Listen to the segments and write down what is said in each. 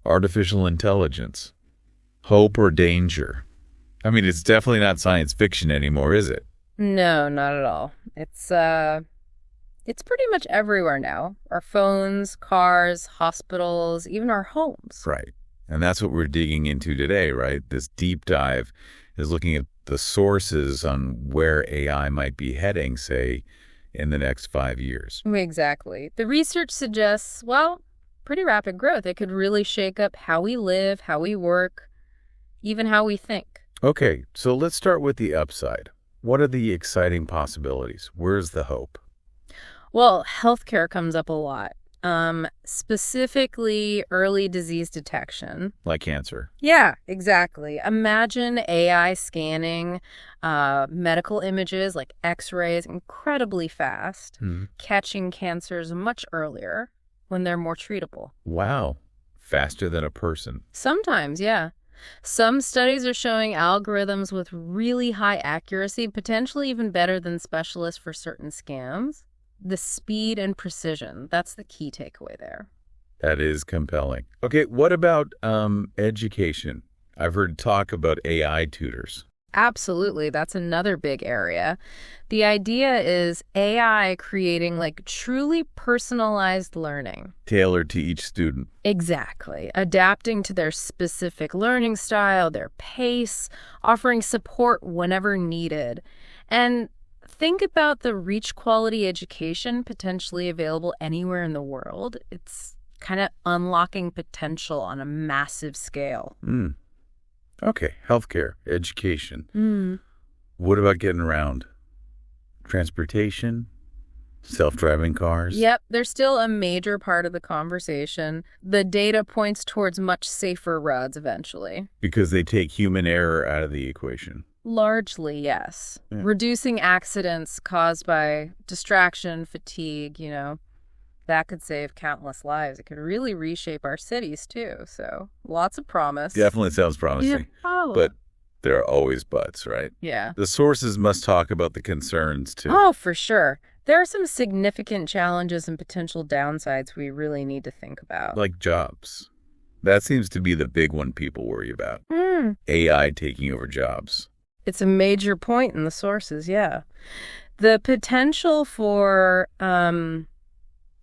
artificial intelligence. Hope or danger? I mean, it's definitely not science fiction anymore, is it? No, not at all. It's pretty much everywhere now. Our phones, cars, hospitals, even our homes. Right. And that's what we're digging into today, right? This deep dive is looking at the sources on where AI might be heading, say, in the next 5 years. Exactly. The research suggests, well, pretty rapid growth. It could really shake up how we live, how we work, even how we think. Okay, so let's start with the upside. What are the exciting possibilities? Where's the hope? Well, healthcare comes up a lot. Specifically early disease detection. Like cancer. Yeah, exactly. Imagine AI scanning medical images like X-rays incredibly fast, catching cancers much earlier when they're more treatable. Wow. Faster than a person. Sometimes, yeah. Some studies are showing algorithms with really high accuracy, potentially even better than specialists for certain scans. The speed and precision, that's the key takeaway there. That is compelling. Okay, what about education? I've heard talk about AI tutors. Absolutely, that's another big area. The idea is AI creating like truly personalized learning. Tailored to each student. Exactly. Adapting to their specific learning style, their pace, offering support whenever needed. And think about the reach quality education potentially available anywhere in the world. It's kind of unlocking potential on a massive scale. Okay, healthcare, education. What about getting around? Transportation? Self-driving cars? Yep, they're still a major part of the conversation. The data points towards much safer roads eventually. Because they take human error out of the equation. Largely, yes. Yeah. Reducing accidents caused by distraction, fatigue, that could save countless lives. It could really reshape our cities, too. So, lots of promise. Definitely sounds promising. But there are always buts, right? Yeah. The sources must talk about the concerns, too. Oh, for sure. There are some significant challenges and potential downsides we really need to think about. Like jobs. That seems to be the big one people worry about. AI taking over jobs. It's a major point in the sources, yeah. The potential for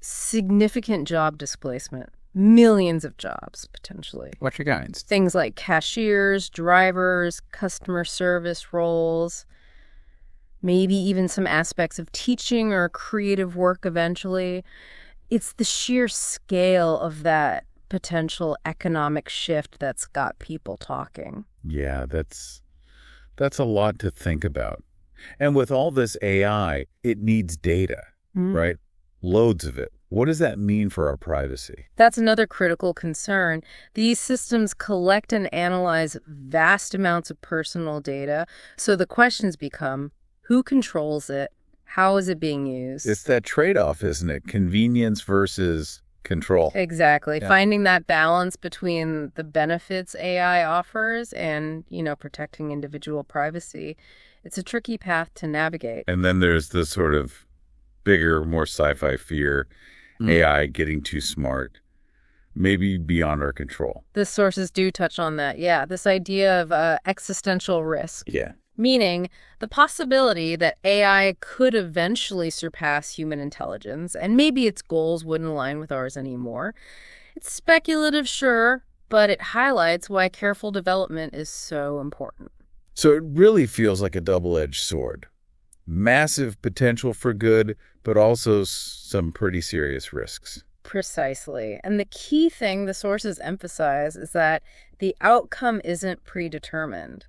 significant job displacement. Millions of jobs, potentially. What's your guidance? Things like cashiers, drivers, customer service roles, maybe even some aspects of teaching or creative work eventually. It's the sheer scale of that potential economic shift that's got people talking. Yeah, that's a lot to think about. And with all this AI, it needs data, right? Loads of it. What does that mean for our privacy? That's another critical concern. These systems collect and analyze vast amounts of personal data. So the questions become, who controls it? How is it being used? It's that trade-off, isn't it? Convenience versus control. Exactly. Yeah. Finding that balance between the benefits AI offers and, protecting individual privacy. It's a tricky path to navigate. And then there's the sort of bigger, more sci-fi fear, AI getting too smart, maybe beyond our control. The sources do touch on that. Yeah, this idea of existential risk. Yeah. Meaning the possibility that AI could eventually surpass human intelligence, and maybe its goals wouldn't align with ours anymore. It's speculative, sure, but it highlights why careful development is so important. So it really feels like a double-edged sword. Massive potential for good, but also some pretty serious risks. Precisely. And the key thing the sources emphasize is that the outcome isn't predetermined.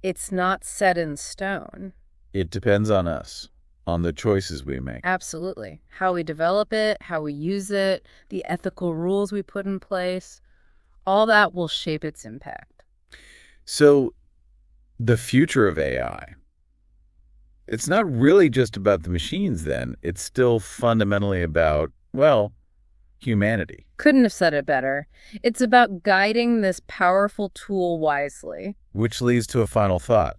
It's not set in stone. It depends on us, on the choices we make. Absolutely. How we develop it, how we use it, the ethical rules we put in place, all that will shape its impact. So the future of AI, it's not really just about the machines then. It's still fundamentally about, well, humanity. Couldn't have said it better. It's about guiding this powerful tool wisely. Which leads to a final thought.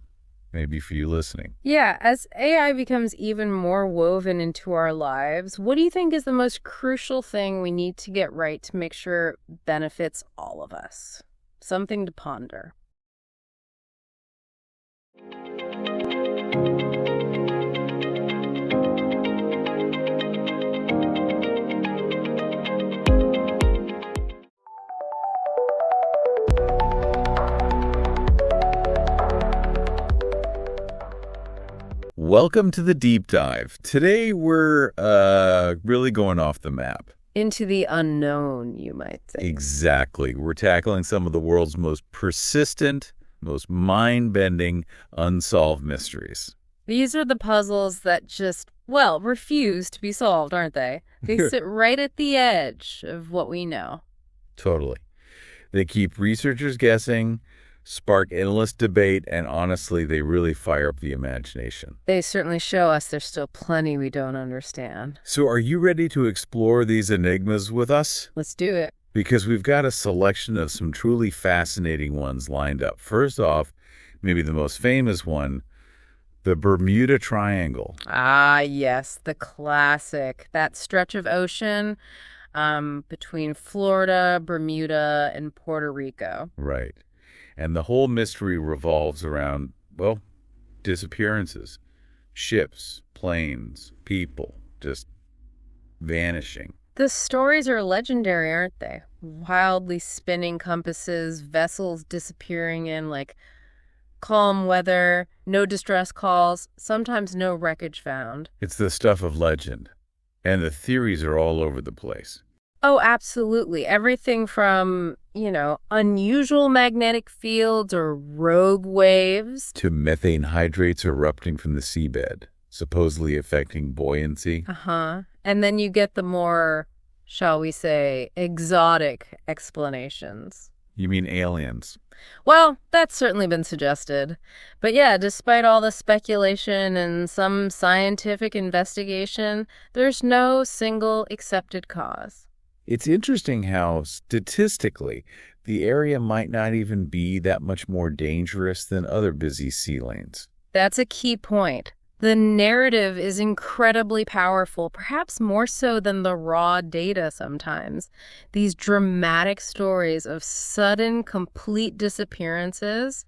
maybe for you listening. Yeah, as AI becomes even more woven into our lives, what do you think is the most crucial thing we need to get right to make sure it benefits all of us? Something to ponder. Welcome to the deep dive. Today we're really going off the map. Into the unknown, you might say. Exactly. We're tackling some of the world's most persistent, most mind-bending, unsolved mysteries. These are the puzzles that just, well, refuse to be solved, aren't they? They sit right at the edge of what we know. Totally. They keep researchers guessing, spark endless debate, and honestly, they really fire up the imagination. They certainly show us there's still plenty we don't understand. So are you ready to explore these enigmas with us? Let's do it. Because we've got a selection of some truly fascinating ones lined up. First off, maybe the most famous one, the Bermuda Triangle. Ah, yes, the classic. That stretch of ocean between Florida, Bermuda, and Puerto Rico. Right. And the whole mystery revolves around, well, disappearances. Ships, planes, people just vanishing. The stories are legendary, aren't they? Wildly spinning compasses, vessels disappearing in like calm weather, no distress calls, sometimes no wreckage found. It's the stuff of legend. And the theories are all over the place. Oh, absolutely. Everything from, unusual magnetic fields or rogue waves. To methane hydrates erupting from the seabed, supposedly affecting buoyancy. Uh-huh. And then you get the more, shall we say, exotic explanations. You mean aliens? Well, that's certainly been suggested. But yeah, despite all the speculation and some scientific investigation, there's no single accepted cause. It's interesting how, statistically, the area might not even be that much more dangerous than other busy sea lanes. That's a key point. The narrative is incredibly powerful, perhaps more so than the raw data sometimes. These dramatic stories of sudden, complete disappearances,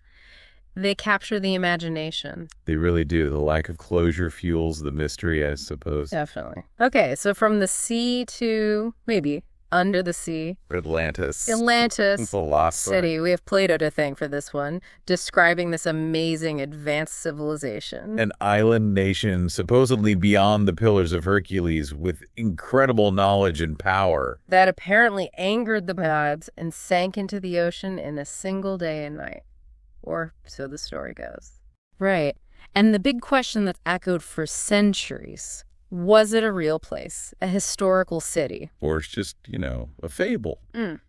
they capture the imagination. They really do. The lack of closure fuels the mystery, I suppose. Definitely. Okay, so from the sea to maybe under the sea. Atlantis. City. We have Plato to thank for this one, describing this amazing advanced civilization. An island nation supposedly beyond the Pillars of Hercules with incredible knowledge and power. That apparently angered the gods and sank into the ocean in a single day and night. Or so the story goes. Right. And the big question that's echoed for centuries: was it a real place, a historical city? Or it's just, a fable. Mm.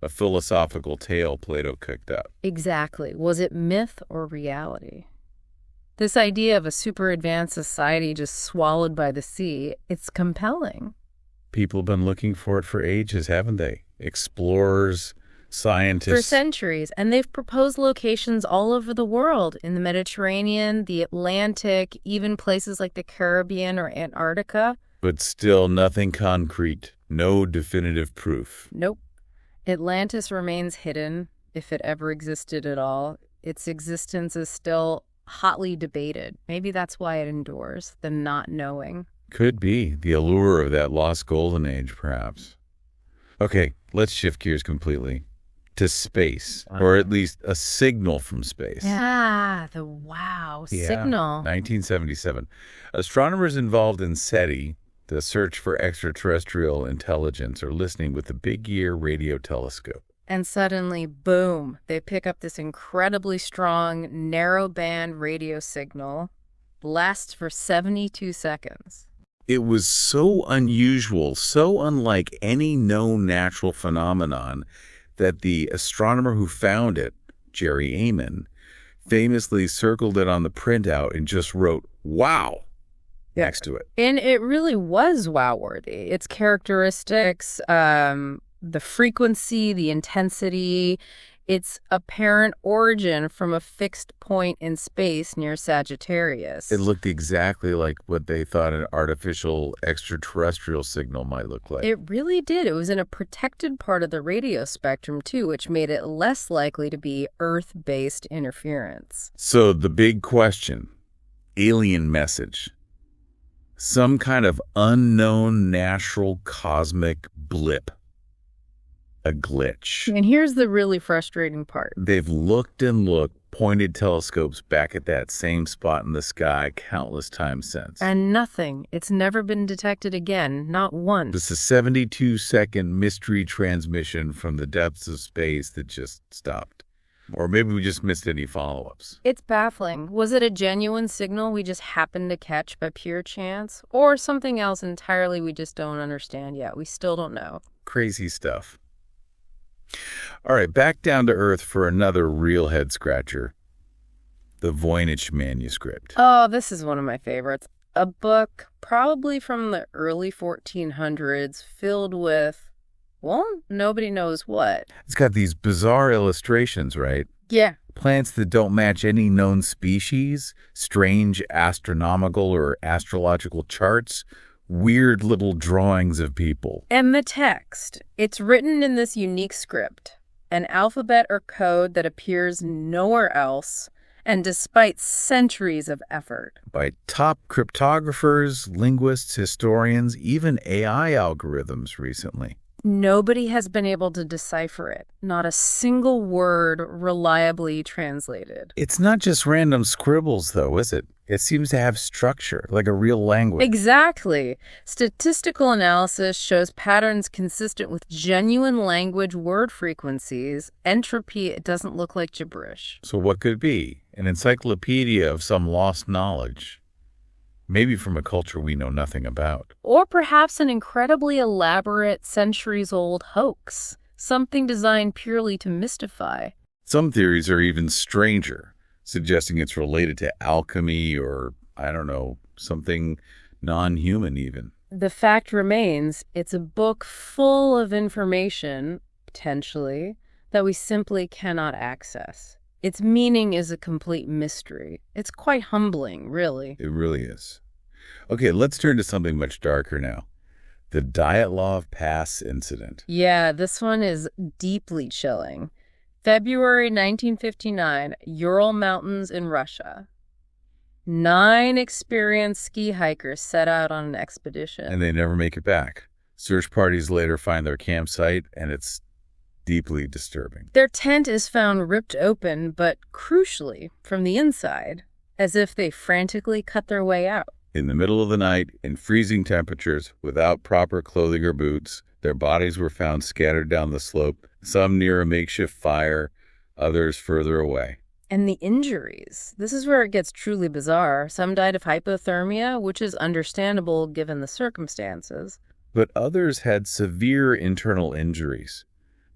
A philosophical tale Plato cooked up. Exactly. Was it myth or reality? This idea of a super advanced society just swallowed by the sea, it's compelling. People have been looking for it for ages, haven't they? Explorers, scientists. For centuries. And they've proposed locations all over the world, in the Mediterranean, the Atlantic, even places like the Caribbean or Antarctica. But still nothing concrete. No definitive proof. Nope. Atlantis remains hidden, if it ever existed at all. Its existence is still hotly debated. Maybe that's why it endures, the not knowing. Could be. The allure of that lost golden age, perhaps. Okay, let's shift gears completely. To space, or at least a signal from space. Yeah, the signal. 1977. Astronomers involved in SETI, the search for extraterrestrial intelligence, are listening with the Big Ear radio telescope. And suddenly, boom, they pick up this incredibly strong, narrow-band radio signal. Lasts for 72 seconds. It was so unusual, so unlike any known natural phenomenon, that the astronomer who found it, Jerry Amon, famously circled it on the printout and just wrote, "Wow," next to it. And it really was wow-worthy. Its characteristics, the frequency, the intensity, its apparent origin from a fixed point in space near It Sagittarius. looked exactly like what they thought an artificial extraterrestrial signal might look like. It really did. It was in a protected part of the radio spectrum, too, which made it less likely to be Earth-based interference. So the big question, alien message, some kind of unknown natural cosmic blip, a glitch. And here's the really frustrating part. They've looked and looked, pointed telescopes back at that same spot in the sky countless times since. And nothing. It's never been detected again, not once. It's a 72-second mystery transmission from the depths of space that just stopped. Or maybe we just missed any follow-ups. It's baffling. Was it a genuine signal we just happened to catch by pure chance? Or something else entirely we just don't understand yet? We still don't know. Crazy stuff. All right, back down to Earth for another real head-scratcher. The Voynich manuscript. Oh, this is one of my favorites. A book probably from the early 1400s filled with, well, nobody knows what. It's got these bizarre illustrations, right? Yeah. Plants that don't match any known species, strange astronomical or astrological charts, weird little drawings of people. And the text. It's written in this unique script, an alphabet or code that appears nowhere else, and despite centuries of effort. By top cryptographers, linguists, historians, even AI algorithms recently. Nobody has been able to decipher it. Not a single word reliably translated. It's not just random scribbles, though, is it? It seems to have structure, like a real language. Exactly. Statistical analysis shows patterns consistent with genuine language word frequencies. Entropy, it doesn't look like gibberish. So what could it be? An encyclopedia of some lost knowledge. Maybe from a culture we know nothing about. Or perhaps an incredibly elaborate, centuries-old hoax. Something designed purely to mystify. Some theories are even stranger, suggesting it's related to alchemy or, I don't know, something non-human even. The fact remains, it's a book full of information, potentially, that we simply cannot access. Its meaning is a complete mystery. It's quite humbling, really. It really is. Okay, let's turn to something much darker now. The Dyatlov Pass incident. Yeah, this one is deeply chilling. February 1959, Ural Mountains in Russia. 9 experienced ski hikers set out on an expedition. And they never make it back. Search parties later find their campsite, and it's deeply disturbing. Their tent is found ripped open, but crucially, from the inside, as if they frantically cut their way out. In the middle of the night, in freezing temperatures, without proper clothing or boots, their bodies were found scattered down the slope, some near a makeshift fire, others further away. And the injuries. This is where it gets truly bizarre. Some died of hypothermia, which is understandable given the circumstances. But others had severe internal injuries.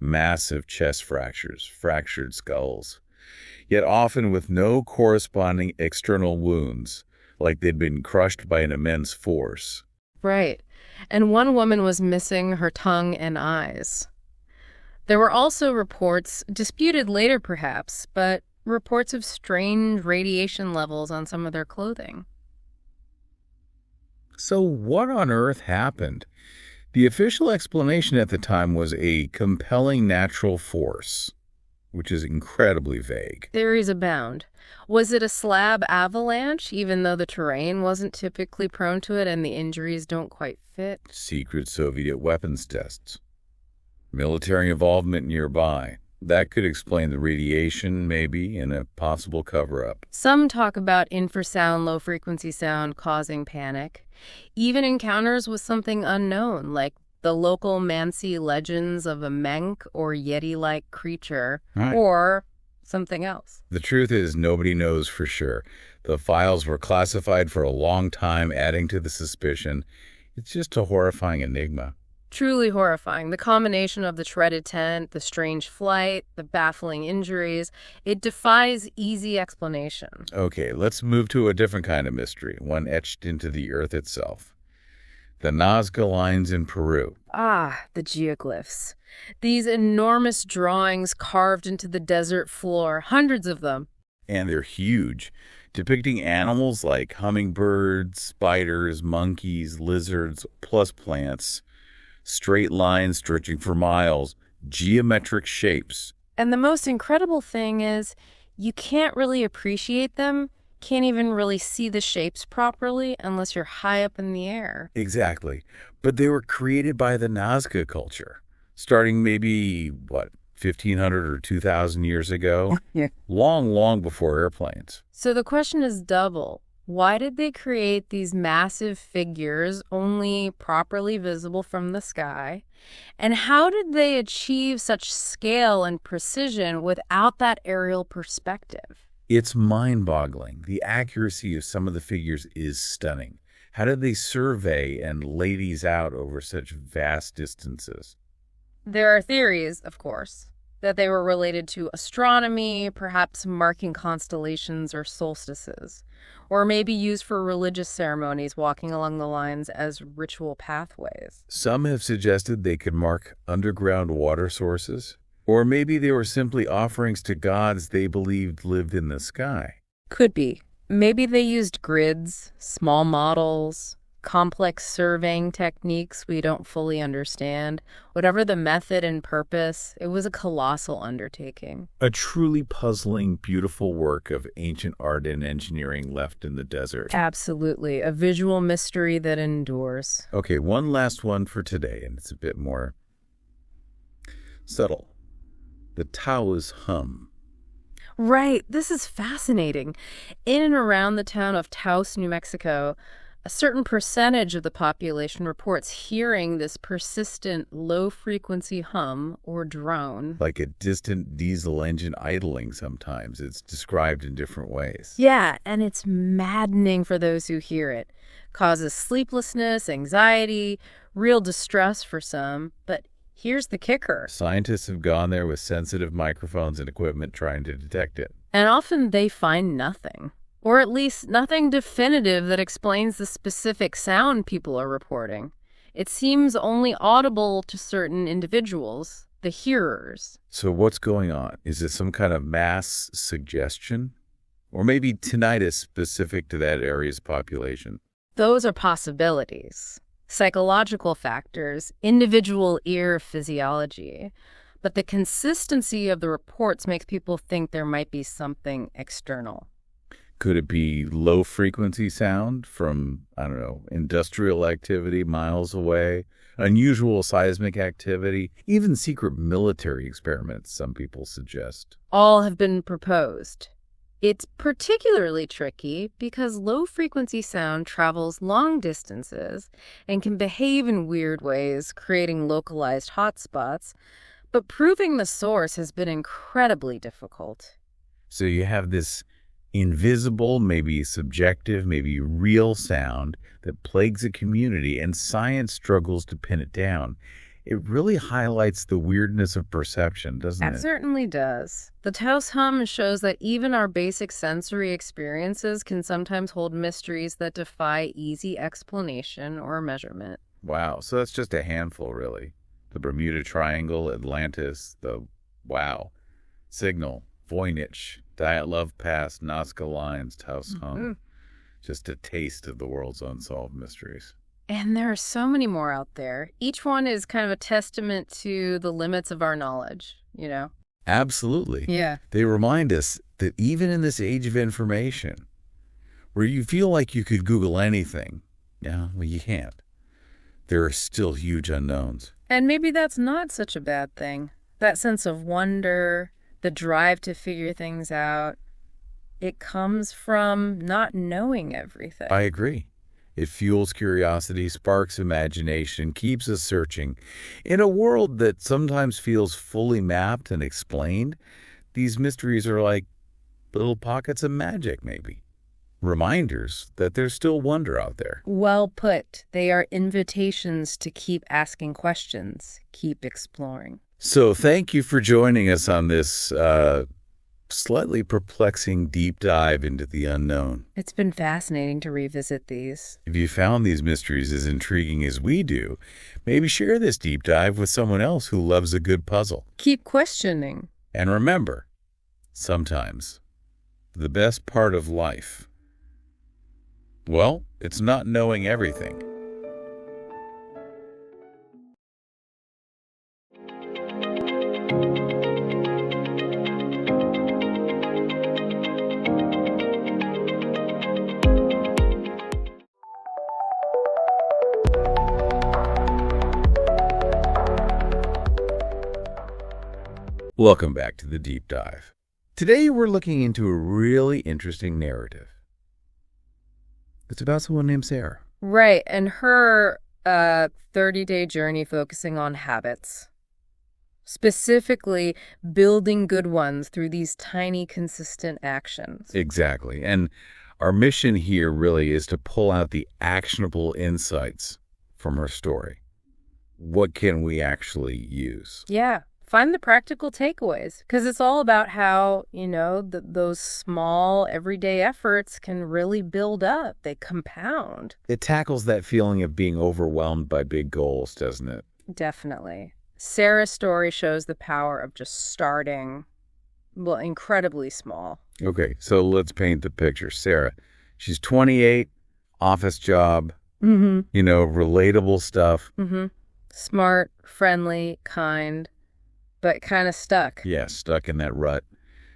Massive chest fractures, fractured skulls, yet often with no corresponding external wounds, like they'd been crushed by an immense force. Right. And one woman was missing her tongue and eyes. There were also reports, disputed later perhaps, but reports of strange radiation levels on some of their clothing. So what on earth happened? The official explanation at the time was a compelling natural force, which is incredibly vague. Theories abound. Was it a slab avalanche, even though the terrain wasn't typically prone to it and the injuries don't quite fit? Secret Soviet weapons tests. Military involvement nearby. That could explain the radiation, maybe, and a possible cover-up. Some talk about infrasound, low-frequency sound causing panic. Even encounters with something unknown, like the local Mansi legends of a Menk or Yeti-like creature, Right. or something else. The truth is, nobody knows for sure. The files were classified for a long time, adding to the suspicion. It's just a horrifying enigma. Truly horrifying. The combination of the shredded tent, the strange flight, the baffling injuries, it defies easy explanation. Okay, let's move to a different kind of mystery, one etched into the earth itself. The Nazca lines in Peru. Ah, the geoglyphs. These enormous drawings carved into the desert floor, hundreds of them. And they're huge, depicting animals like hummingbirds, spiders, monkeys, lizards, plus plants, straight lines stretching for miles, geometric shapes. And the most incredible thing is you can't really appreciate them, can't even really see the shapes properly unless you're high up in the air. Exactly. But they were created by the Nazca culture, starting maybe, 1,500 or 2,000 years ago? Yeah. Long, long before airplanes. So the question is double. Why did they create these massive figures only properly visible from the sky? And how did they achieve such scale and precision without that aerial perspective? It's mind-boggling. The accuracy of some of the figures is stunning. How did they survey and lay these out over such vast distances? There are theories, of course, that they were related to astronomy, perhaps marking constellations or solstices, or maybe used for religious ceremonies walking along the lines as ritual pathways. Some have suggested they could mark underground water sources, or maybe they were simply offerings to gods they believed lived in the sky. Could be. Maybe they used grids, small models, complex surveying techniques we don't fully understand. Whatever the method and purpose, it was a colossal undertaking. A truly puzzling, beautiful work of ancient art and engineering left in the desert. Absolutely. A visual mystery that endures. Okay, one last one for today, and it's a bit more subtle. The Tao's hum. Right. This is fascinating. In and around the town of Taos, New Mexico, a certain percentage of the population reports hearing this persistent low-frequency hum or drone. Like a distant diesel engine idling sometimes. It's described in different ways. Yeah, and it's maddening for those who hear it. Causes sleeplessness, anxiety, real distress for some. But here's the kicker. Scientists have gone there with sensitive microphones and equipment trying to detect it. And often they find nothing. Or at least nothing definitive that explains the specific sound people are reporting. It seems only audible to certain individuals, the hearers. So what's going on? Is it some kind of mass suggestion? Or maybe tinnitus specific to that area's population? Those are possibilities. Psychological factors, individual ear physiology. But the consistency of the reports makes people think there might be something external. Could it be low-frequency sound from, industrial activity miles away, unusual seismic activity, even secret military experiments, some people suggest? All have been proposed. It's particularly tricky because low-frequency sound travels long distances and can behave in weird ways, creating localized hotspots, but proving the source has been incredibly difficult. So you have this invisible, maybe subjective, maybe real sound that plagues a community, and science struggles to pin it down. It really highlights the weirdness of perception, doesn't it? It certainly does. The Taos hum shows that even our basic sensory experiences can sometimes hold mysteries that defy easy explanation or measurement. Wow, so that's just a handful, really. The Bermuda Triangle, Atlantis, Signal, Voynich, Dyatlov Pass, Nazca Lines, Taos hum. Just a taste of the world's unsolved mysteries. And there are so many more out there. Each one is kind of a testament to the limits of our knowledge, you know? Absolutely. Yeah. They remind us that even in this age of information, where you feel like you could Google anything, you can't. There are still huge unknowns. And maybe that's not such a bad thing. That sense of wonder, the drive to figure things out, it comes from not knowing everything. I agree. It fuels curiosity, sparks imagination, keeps us searching. In a world that sometimes feels fully mapped and explained, these mysteries are like little pockets of magic, maybe. Reminders that there's still wonder out there. Well put. They are invitations to keep asking questions, keep exploring. So thank you for joining us on this slightly perplexing deep dive into the unknown. It's been fascinating to revisit these. If you found these mysteries as intriguing as we do, maybe share this deep dive with someone else who loves a good puzzle. Keep questioning. And remember, sometimes the best part of life, well, it's not knowing everything. Welcome back to the Deep Dive. Today we're looking into a really interesting narrative. It's about someone named Sarah. Right, and her 30-day journey focusing on habits. Specifically, building good ones through these tiny, consistent actions. Exactly. And our mission here really is to pull out the actionable insights from her story. What can we actually use? Yeah. Find the practical takeaways, because it's all about how, those small everyday efforts can really build up. They compound. It tackles that feeling of being overwhelmed by big goals, doesn't it? Definitely. Sarah's story shows the power of just starting, well, incredibly small. Okay, so let's paint the picture. Sarah, she's 28, office job, relatable stuff. Smart, friendly, kind, but kind of stuck. Yeah, stuck in that rut,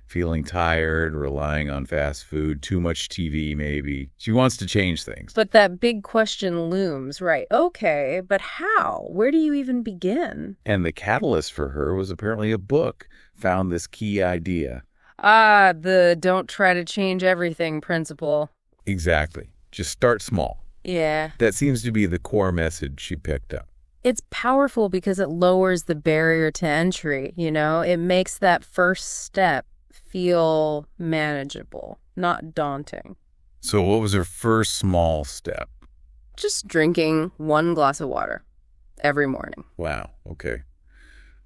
feeling tired, relying on fast food, too much TV maybe. She wants to change things. But that big question looms, right? Okay, but how? Where do you even begin? And the catalyst for her was apparently a book, found this key idea. The don't try to change everything principle. Exactly. Just start small. Yeah. That seems to be the core message she picked up. It's powerful because it lowers the barrier to entry, It makes that first step feel manageable, not daunting. So what was her first small step? Just drinking 1 glass of water every morning. Wow, okay.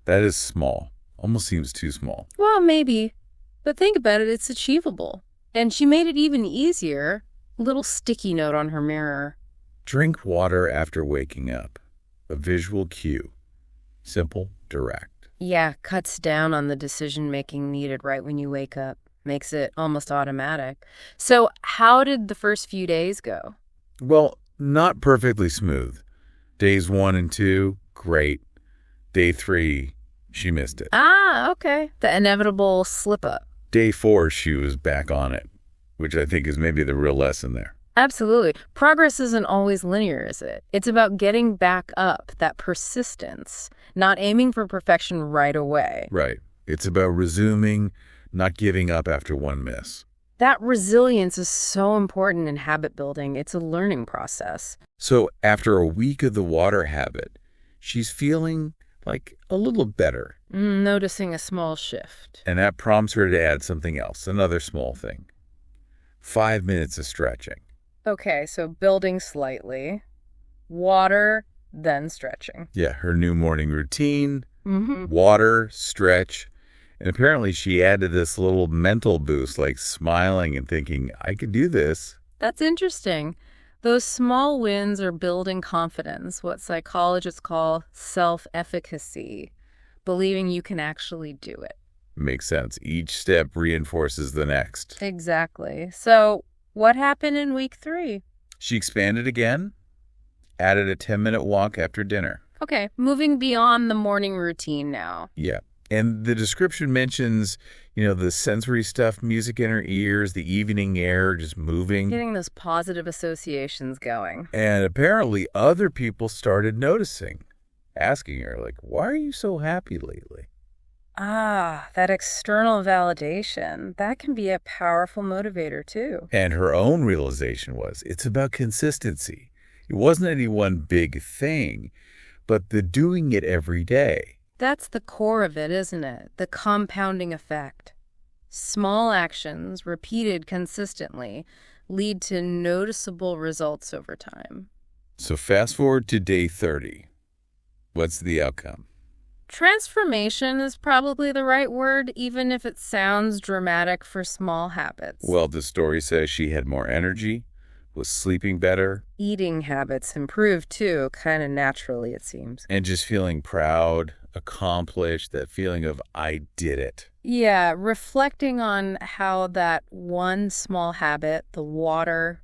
That is small. Almost seems too small. Well, maybe. But think about it, it's achievable. And she made it even easier. A little sticky note on her mirror. Drink water after waking up. A visual cue. Simple, direct. Yeah, cuts down on the decision-making needed right when you wake up. Makes it almost automatic. So how did the first few days go? Well, not perfectly smooth. Days 1 and 2, great. Day 3, she missed it. Okay. The inevitable slip-up. Day 4, she was back on it, which I think is maybe the real lesson there. Absolutely. Progress isn't always linear, is it? It's about getting back up, that persistence, not aiming for perfection right away. Right. It's about resuming, not giving up after one miss. That resilience is so important in habit building. It's a learning process. So after a week of the water habit, she's feeling like a little better. Noticing a small shift. And that prompts her to add something else, another small thing. 5 minutes of stretching. Okay, so building slightly, water, then stretching. Yeah, her new morning routine, water, stretch. And apparently she added this little mental boost, like smiling and thinking, I could do this. That's interesting. Those small wins are building confidence, what psychologists call self-efficacy, believing you can actually do it. Makes sense. Each step reinforces the next. Exactly. So what happened in week 3? She expanded again, added a 10-minute walk after dinner. Okay, moving beyond the morning routine now. Yeah. And the description mentions, the sensory stuff, music in her ears, the evening air, just moving. Getting those positive associations going. And apparently other people started noticing, asking her, like, why are you so happy lately? That external validation, that can be a powerful motivator too. And her own realization was, it's about consistency. It wasn't any one big thing, but the doing it every day. That's the core of it, isn't it? The compounding effect. Small actions, repeated consistently, lead to noticeable results over time. So fast forward to day 30. What's the outcome? Transformation is probably the right word, even if it sounds dramatic for small habits. Well, the story says she had more energy, was sleeping better, Eating habits improved too, kind of naturally, it seems. and just feeling proud, accomplished, that feeling of I did it. Yeah, reflecting on how that one small habit, the water,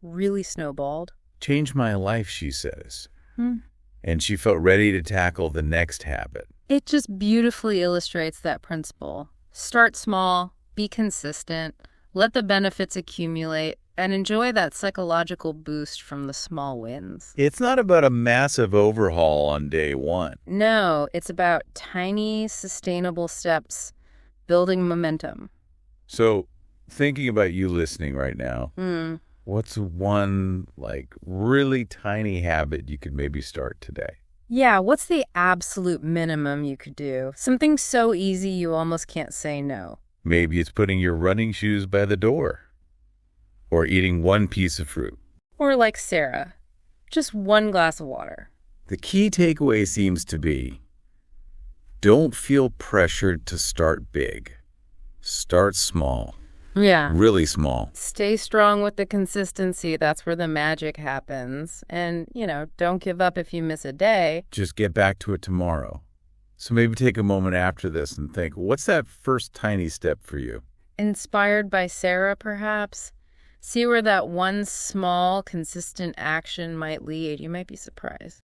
really snowballed. Changed my life, she says. Hmm. And she felt ready to tackle the next habit. It just beautifully illustrates that principle. Start small, be consistent, let the benefits accumulate, and enjoy that psychological boost from the small wins. It's not about a massive overhaul on day one. No, it's about tiny, sustainable steps, building momentum. So, thinking about you listening right now, what's one, really tiny habit you could maybe start today? Yeah, what's the absolute minimum you could do? Something so easy you almost can't say no. Maybe it's putting your running shoes by the door. Or eating one piece of fruit. Or like Sarah, just one glass of water. The key takeaway seems to be, don't feel pressured to start big. Start small. Yeah. Really small. Stay strong with the consistency. That's where the magic happens. And, don't give up if you miss a day. Just get back to it tomorrow. So maybe take a moment after this and think, what's that first tiny step for you? Inspired by Sarah, perhaps? See where that one small, consistent action might lead. You might be surprised.